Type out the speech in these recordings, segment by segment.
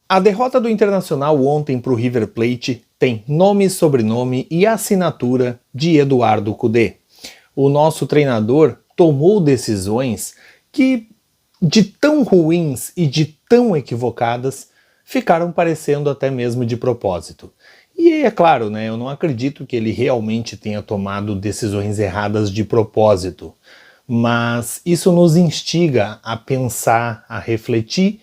A derrota do Internacional ontem para o River Plate tem nome, sobrenome e assinatura de Eduardo Cudê. O nosso treinador tomou decisões que, de tão ruins e de tão equivocadas, ficaram parecendo até mesmo de propósito. E é claro, né, eu não acredito que ele realmente tenha tomado decisões erradas de propósito, mas isso nos instiga a pensar, a refletir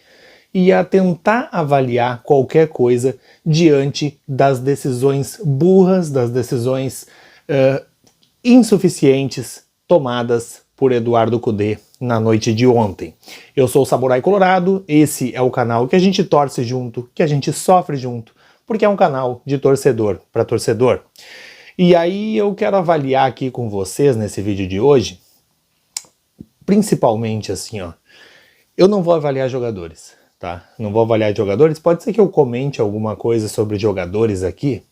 e a tentar avaliar qualquer coisa diante das decisões burras, das decisões insuficientes tomadas por Eduardo Cudê na noite de ontem. Eu sou o Samurai Colorado, esse é o canal que a gente torce junto, que a gente sofre junto, porque é um canal de torcedor para torcedor. E aí eu quero avaliar aqui com vocês nesse vídeo de hoje, principalmente assim, ó, eu não vou avaliar jogadores. Tá? Não vou avaliar jogadores, pode ser que eu comente alguma coisa sobre jogadores aqui,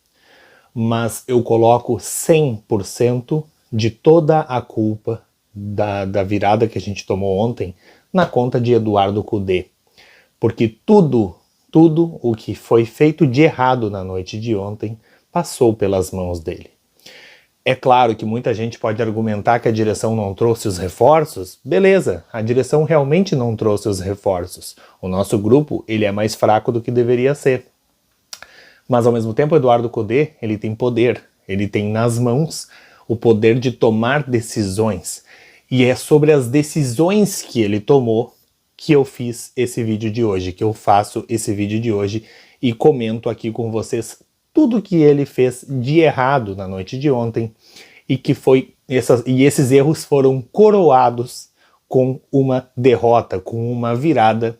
mas eu coloco 100% de toda a culpa da virada que a gente tomou ontem na conta de Eduardo Cudê. Porque tudo o que foi feito de errado na noite de ontem passou pelas mãos dele. É claro que muita gente pode argumentar que a direção não trouxe os reforços. Beleza, a direção realmente não trouxe os reforços. O nosso grupo, ele é mais fraco do que deveria ser. Mas ao mesmo tempo, Eduardo Cudê, ele tem poder. Ele tem nas mãos o poder de tomar decisões. E é sobre as decisões que ele tomou que eu fiz esse vídeo de hoje, que eu faço esse vídeo de hoje e comento aqui com vocês tudo que ele fez de errado na noite de ontem e que esses erros foram coroados com uma derrota, com uma virada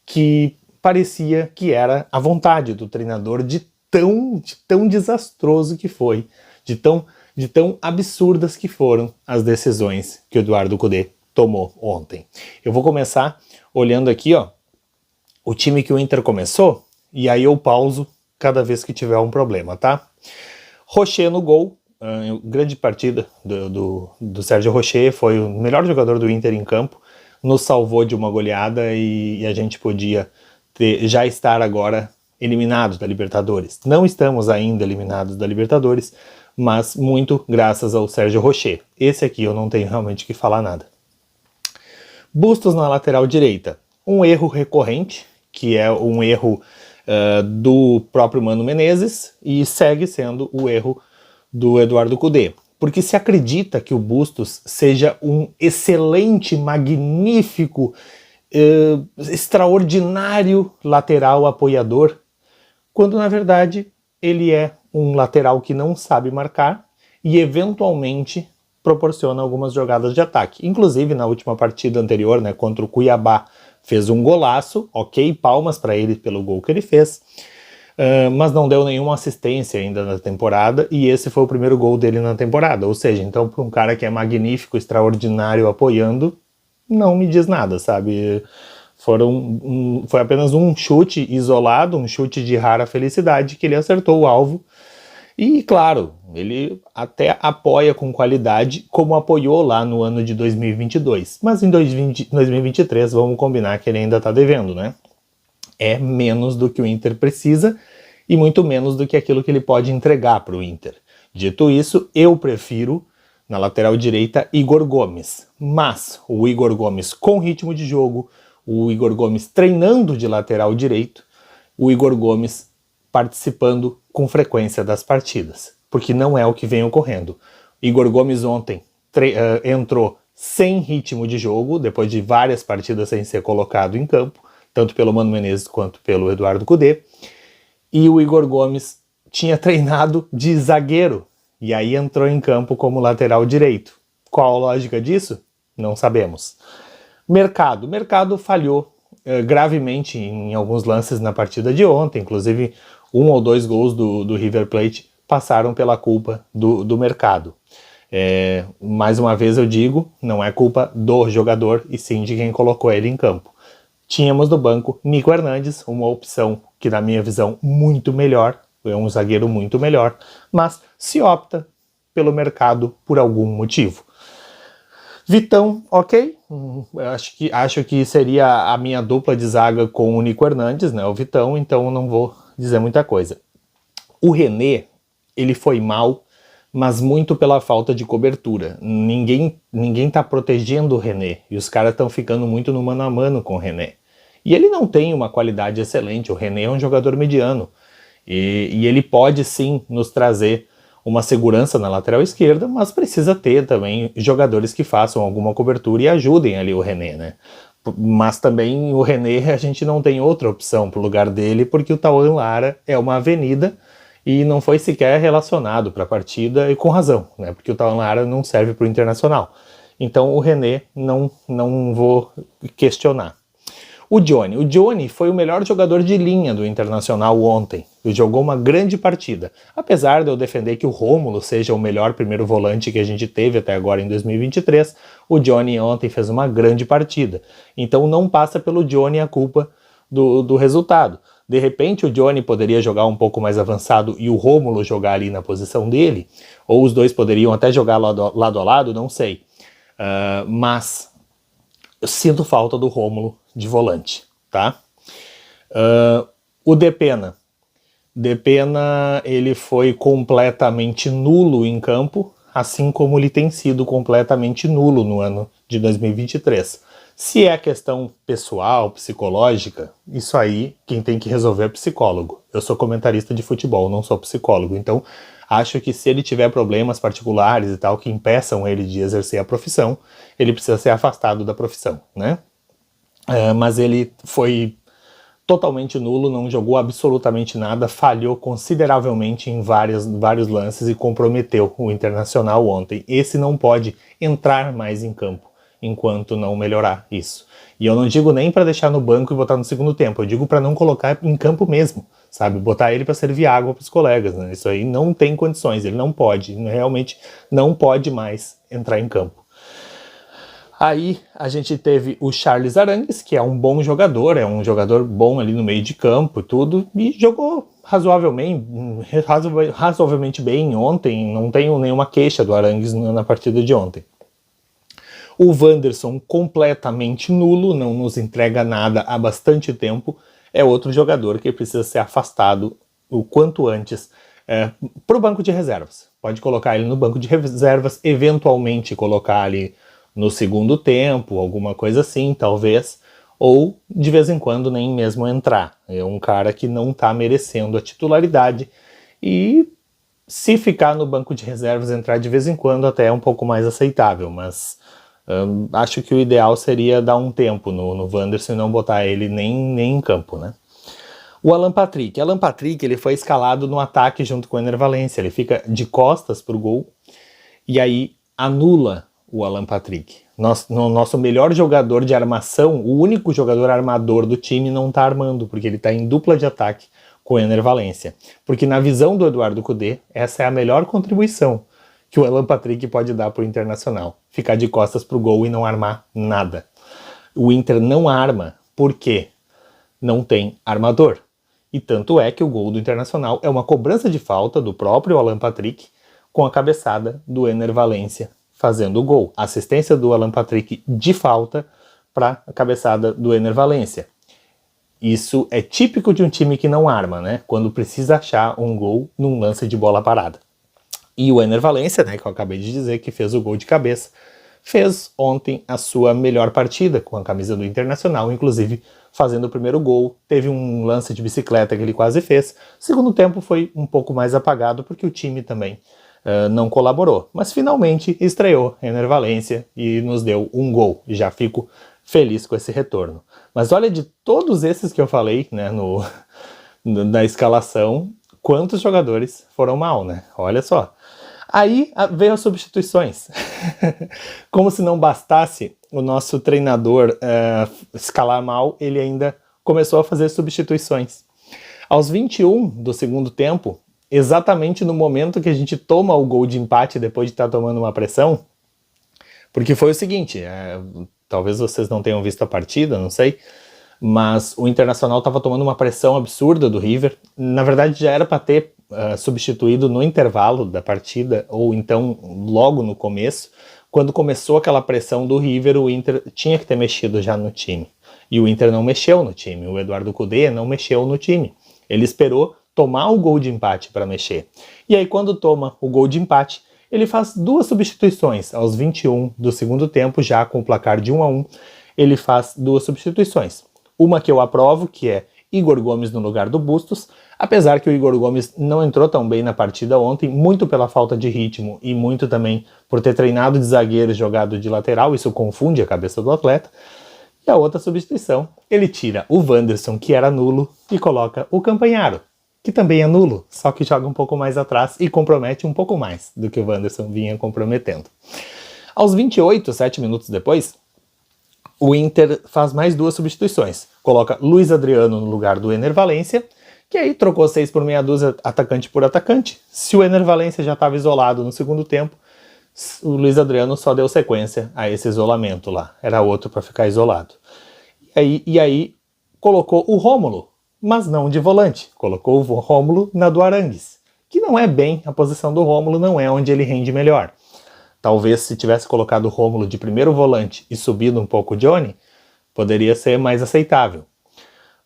que parecia que era a vontade do treinador de tão desastroso que foi, de tão absurdas que foram as decisões que o Eduardo Cudê tomou ontem. Eu vou começar olhando aqui, ó, o time que o Inter começou e aí eu pauso cada vez que tiver um problema, tá? Rocher no gol, grande partida do Sérgio Rocher, foi o melhor jogador do Inter em campo, nos salvou de uma goleada e a gente podia já estar agora eliminados da Libertadores. Não estamos ainda eliminados da Libertadores, mas muito graças ao Sérgio Rocher. Esse aqui eu não tenho realmente que falar nada. Bustos na lateral direita, um erro recorrente, que é um erro do próprio Mano Menezes e segue sendo o erro do Eduardo Cudê. Porque se acredita que o Bustos seja um excelente, magnífico, extraordinário lateral apoiador, quando na verdade ele é um lateral que não sabe marcar e eventualmente proporciona algumas jogadas de ataque. Inclusive na última partida anterior, né, contra o Cuiabá, fez um golaço, ok, palmas para ele pelo gol que ele fez, mas não deu nenhuma assistência ainda na temporada, e esse foi o primeiro gol dele na temporada, ou seja, então para um cara que é magnífico, extraordinário apoiando, não me diz nada, sabe? Foi apenas um chute isolado, um chute de rara felicidade, que ele acertou o alvo, e claro, ele até apoia com qualidade, como apoiou lá no ano de 2022. Mas em 2023, vamos combinar que ele ainda está devendo, né? É menos do que o Inter precisa e muito menos do que aquilo que ele pode entregar para o Inter. Dito isso, eu prefiro, na lateral direita, Igor Gomes. Mas o Igor Gomes com ritmo de jogo, o Igor Gomes treinando de lateral direito, o Igor Gomes participando com frequência das partidas, porque não é o que vem ocorrendo. Igor Gomes ontem entrou sem ritmo de jogo, depois de várias partidas sem ser colocado em campo, tanto pelo Mano Menezes quanto pelo Eduardo Cudê, e o Igor Gomes tinha treinado de zagueiro, e aí entrou em campo como lateral direito. Qual a lógica disso? Não sabemos. Mercado falhou gravemente em alguns lances na partida de ontem, inclusive 1 ou 2 gols do River Plate passaram pela culpa do Mercado. Mais uma vez eu digo, não é culpa do jogador e sim de quem colocou ele em campo. Tínhamos no banco Nico Hernandes, uma opção que na minha visão muito melhor, é um zagueiro muito melhor, mas se opta pelo Mercado por algum motivo. Vitão, ok, acho que seria a minha dupla de zaga com o Nico Hernandes, né, o Vitão, então não vou dizer muita coisa. O René, ele foi mal, mas muito pela falta de cobertura. Ninguém tá protegendo o René, e os caras estão ficando muito no mano a mano com o René. E ele não tem uma qualidade excelente, o René é um jogador mediano, e ele pode sim nos trazer uma segurança na lateral esquerda, mas precisa ter também jogadores que façam alguma cobertura e ajudem ali o René, né? Mas também o René a gente não tem outra opção pro lugar dele, porque o Tauan Lara é uma avenida e não foi sequer relacionado para a partida, e com razão, né? Porque o Tauan Lara não serve para o Internacional. Então o René não vou questionar. O Johnny foi o melhor jogador de linha do Internacional ontem. Ele jogou uma grande partida. Apesar de eu defender que o Rômulo seja o melhor primeiro volante que a gente teve até agora em 2023, o Johnny ontem fez uma grande partida. Então não passa pelo Johnny a culpa do resultado. De repente o Johnny poderia jogar um pouco mais avançado e o Rômulo jogar ali na posição dele, ou os dois poderiam até jogar lado a lado, não sei. Mas eu sinto falta do Rômulo de volante, tá? O Depena, ele foi completamente nulo em campo, assim como ele tem sido completamente nulo no ano de 2023. Se é questão pessoal, psicológica, isso aí quem tem que resolver é psicólogo. Eu sou comentarista de futebol, não sou psicólogo, então acho que se ele tiver problemas particulares e tal que impeçam ele de exercer a profissão, ele precisa ser afastado da profissão, né? Mas ele foi totalmente nulo, não jogou absolutamente nada, falhou consideravelmente em vários lances e comprometeu o Internacional ontem. Esse não pode entrar mais em campo enquanto não melhorar isso. E eu não digo nem para deixar no banco e botar no segundo tempo, eu digo para não colocar em campo mesmo, sabe? Botar ele para servir água para os colegas, né? Isso aí não tem condições, ele não pode, realmente não pode mais entrar em campo. Aí a gente teve o Charles Arangues, que é um bom jogador, é um jogador bom ali no meio de campo e tudo, e jogou razoavelmente bem ontem, não tenho nenhuma queixa do Arangues na partida de ontem. O Wanderson, completamente nulo, não nos entrega nada há bastante tempo, é outro jogador que precisa ser afastado o quanto antes para o banco de reservas. Pode colocar ele no banco de reservas, eventualmente colocar ali no segundo tempo, alguma coisa assim, talvez, ou de vez em quando nem mesmo entrar. É um cara que não está merecendo a titularidade e se ficar no banco de reservas, entrar de vez em quando até é um pouco mais aceitável, mas acho que o ideal seria dar um tempo no Wanderson e não botar ele nem em campo, né? O Alan Patrick, ele foi escalado no ataque junto com o Ener Valencia, ele fica de costas pro gol e aí anula o Alan Patrick. Nosso melhor jogador de armação, o único jogador armador do time não está armando, porque ele está em dupla de ataque com o Ener Valencia. Porque na visão do Eduardo Cudê, essa é a melhor contribuição que o Alan Patrick pode dar para o Internacional. Ficar de costas pro gol e não armar nada. O Inter não arma porque não tem armador. E tanto é que o gol do Internacional é uma cobrança de falta do próprio Alan Patrick com a cabeçada do Ener Valencia fazendo o gol. Assistência do Alan Patrick de falta para a cabeçada do Ener Valencia. Isso é típico de um time que não arma, né? Quando precisa achar um gol num lance de bola parada. E o Ener Valencia, né, que eu acabei de dizer que fez o gol de cabeça, fez ontem a sua melhor partida com a camisa do Internacional, inclusive fazendo o primeiro gol. Teve um lance de bicicleta que ele quase fez. Segundo tempo foi um pouco mais apagado porque o time também não colaborou. Mas finalmente estreou Ener Valencia e nos deu um gol. Já fico feliz com esse retorno. Mas olha, de todos esses que eu falei, né, na escalação, quantos jogadores foram mal, né? Olha só. Aí veio as substituições. Como se não bastasse o nosso treinador escalar mal, ele ainda começou a fazer substituições. Aos 21 do segundo tempo, exatamente no momento que a gente toma o gol de empate depois de estar tomando uma pressão, porque foi o seguinte, talvez vocês não tenham visto a partida, não sei, mas o Internacional estava tomando uma pressão absurda do River. Na verdade já era para ter substituído no intervalo da partida, ou então logo no começo, Quando começou aquela pressão do River, o Inter tinha que ter mexido já no time. E o Inter não mexeu no time, o Eduardo Cudê não mexeu no time. Ele esperou tomar o gol de empate para mexer. E aí quando toma o gol de empate, ele faz 2 substituições. Aos 21 do segundo tempo, já com o placar de 1-1, ele faz 2 substituições. Uma que eu aprovo, que é Igor Gomes no lugar do Bustos, apesar que o Igor Gomes não entrou tão bem na partida ontem, muito pela falta de ritmo e muito também por ter treinado de zagueiro e jogado de lateral, isso confunde a cabeça do atleta. E a outra substituição, ele tira o Wanderson, que era nulo, e coloca o Campanharo, que também é nulo, só que joga um pouco mais atrás e compromete um pouco mais do que o Wanderson vinha comprometendo. Aos 28, 7 minutos depois, o Inter faz mais 2 substituições. Coloca Luiz Adriano no lugar do Ener Valencia, que aí trocou 6 por meia dúzia, atacante por atacante. Se o Ener Valencia já estava isolado no segundo tempo, o Luiz Adriano só deu sequência a esse isolamento lá. Era outro para ficar isolado. E aí colocou o Rômulo, mas não de volante. Colocou o Rômulo na do Arangues, que não é bem a posição do Rômulo, não é onde ele rende melhor. Talvez se tivesse colocado o Rômulo de primeiro volante e subido um pouco o Johnny, poderia ser mais aceitável.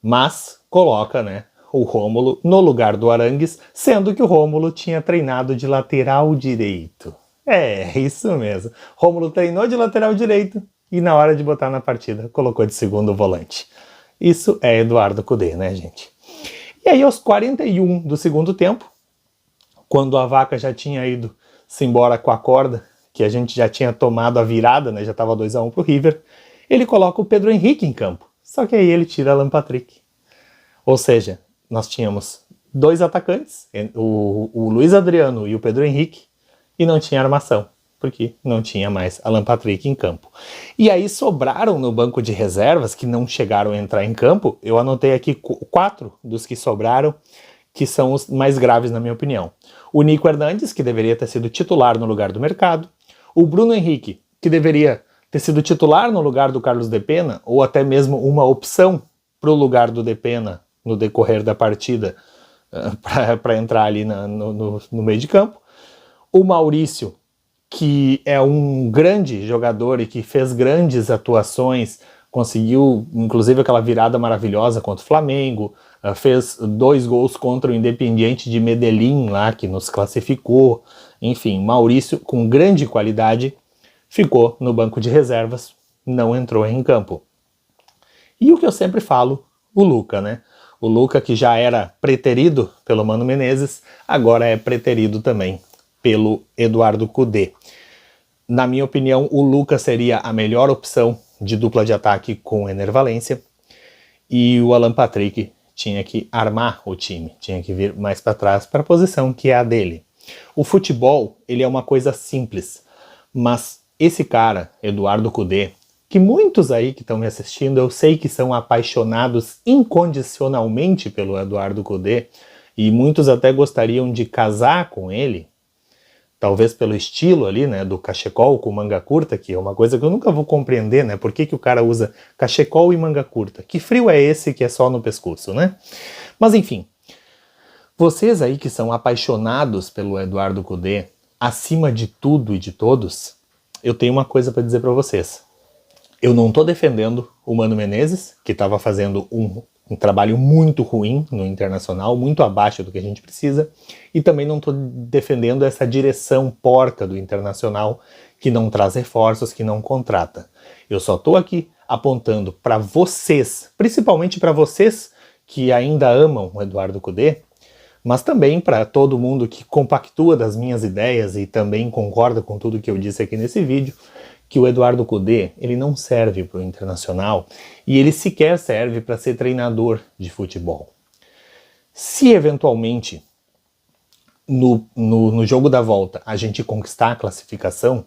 Mas coloca, né, o Rômulo no lugar do Arangues, sendo que o Rômulo tinha treinado de lateral direito. É, isso mesmo. Rômulo treinou de lateral direito e na hora de botar na partida colocou de segundo volante. Isso é Eduardo Cudê, né, gente? E aí aos 41 do segundo tempo, quando a vaca já tinha ido-se embora com a corda, que a gente já tinha tomado a virada, né, já estava 2-1 pro River, ele coloca o Pedro Henrique em campo. Só que aí ele tira Alan Patrick. Ou seja, nós tínhamos 2 atacantes, o Luiz Adriano e o Pedro Henrique, e não tinha armação, porque não tinha mais Alan Patrick em campo. E aí sobraram no banco de reservas, que não chegaram a entrar em campo, eu anotei aqui 4 dos que sobraram, que são os mais graves na minha opinião. O Nico Hernandes, que deveria ter sido titular no lugar do Mercado, o Bruno Henrique, que deveria ter sido titular no lugar do Carlos Depena, ou até mesmo uma opção para o lugar do Depena no decorrer da partida, para entrar ali no meio de campo. O Maurício, que é um grande jogador e que fez grandes atuações, conseguiu inclusive aquela virada maravilhosa contra o Flamengo, fez 2 gols contra o Independiente de Medellín lá, que nos classificou. Enfim, Maurício, com grande qualidade, ficou no banco de reservas, não entrou em campo. E o que eu sempre falo, o Luca, né? O Luca, que já era preterido pelo Mano Menezes, agora é preterido também pelo Eduardo Cudê. Na minha opinião, o Luca seria a melhor opção de dupla de ataque com o Ener Valencia, e o Alan Patrick tinha que armar o time, tinha que vir mais para trás para a posição que é a dele. O futebol, ele é uma coisa simples, mas esse cara, Eduardo Cudê, que muitos aí que estão me assistindo, eu sei que são apaixonados incondicionalmente pelo Eduardo Cudê, e muitos até gostariam de casar com ele, talvez pelo estilo ali, né, do cachecol com manga curta, que é uma coisa que eu nunca vou compreender, né, por que o cara usa cachecol e manga curta? Que frio é esse que é só no pescoço, né? Mas enfim, vocês aí que são apaixonados pelo Eduardo Cudê, acima de tudo e de todos, eu tenho uma coisa para dizer para vocês. Eu não estou defendendo o Mano Menezes, que estava fazendo um trabalho muito ruim no Internacional, muito abaixo do que a gente precisa, e também não estou defendendo essa direção porca do Internacional, que não traz reforços, que não contrata. Eu só estou aqui apontando para vocês, principalmente para vocês que ainda amam o Eduardo Cudê, mas também para todo mundo que compactua das minhas ideias e também concorda com tudo que eu disse aqui nesse vídeo, que o Eduardo Cudê, ele não serve para o Internacional e ele sequer serve para ser treinador de futebol. Se eventualmente no jogo da volta a gente conquistar a classificação,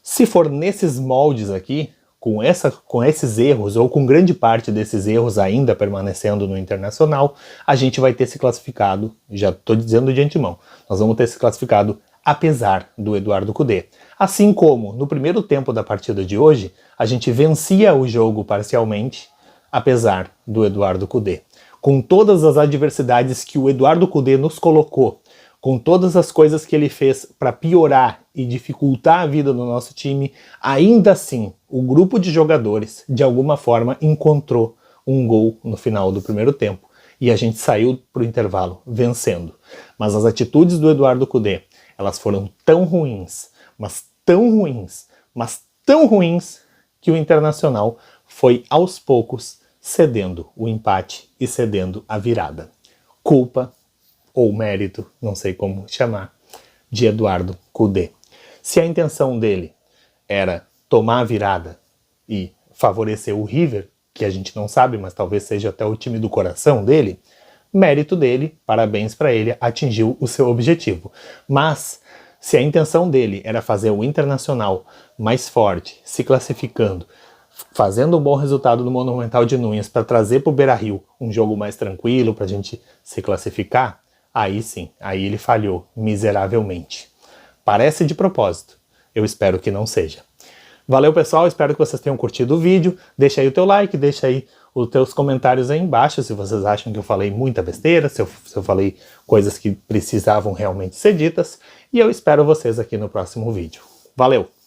se for nesses moldes aqui, com esses erros ou com grande parte desses erros ainda permanecendo no Internacional, a gente vai ter se classificado, já estou dizendo de antemão, nós vamos ter se classificado apesar do Eduardo Cudê. Assim como no primeiro tempo da partida de hoje, a gente vencia o jogo parcialmente, apesar do Eduardo Cudê. Com todas as adversidades que o Eduardo Cudê nos colocou, com todas as coisas que ele fez para piorar e dificultar a vida do nosso time, ainda assim, o grupo de jogadores, de alguma forma, encontrou um gol no final do primeiro tempo e a gente saiu para o intervalo vencendo. Mas as atitudes do Eduardo Cudê, elas foram tão ruins, mas tão ruins, mas tão ruins, que o Internacional foi aos poucos cedendo o empate e cedendo a virada. Culpa ou mérito, não sei como chamar, de Eduardo Cudê. Se a intenção dele era tomar a virada e favorecer o River, que a gente não sabe, mas talvez seja até o time do coração dele, mérito dele, parabéns para ele, atingiu o seu objetivo. Mas se a intenção dele era fazer o Internacional mais forte, se classificando, fazendo um bom resultado no Monumental de Núñez para trazer para o Beira-Rio um jogo mais tranquilo para a gente se classificar, aí sim, aí ele falhou miseravelmente. Parece de propósito, eu espero que não seja. Valeu, pessoal, espero que vocês tenham curtido o vídeo. Deixa aí o teu like, deixa aí os teus comentários aí embaixo se vocês acham que eu falei muita besteira, se eu falei coisas que precisavam realmente ser ditas. E eu espero vocês aqui no próximo vídeo. Valeu!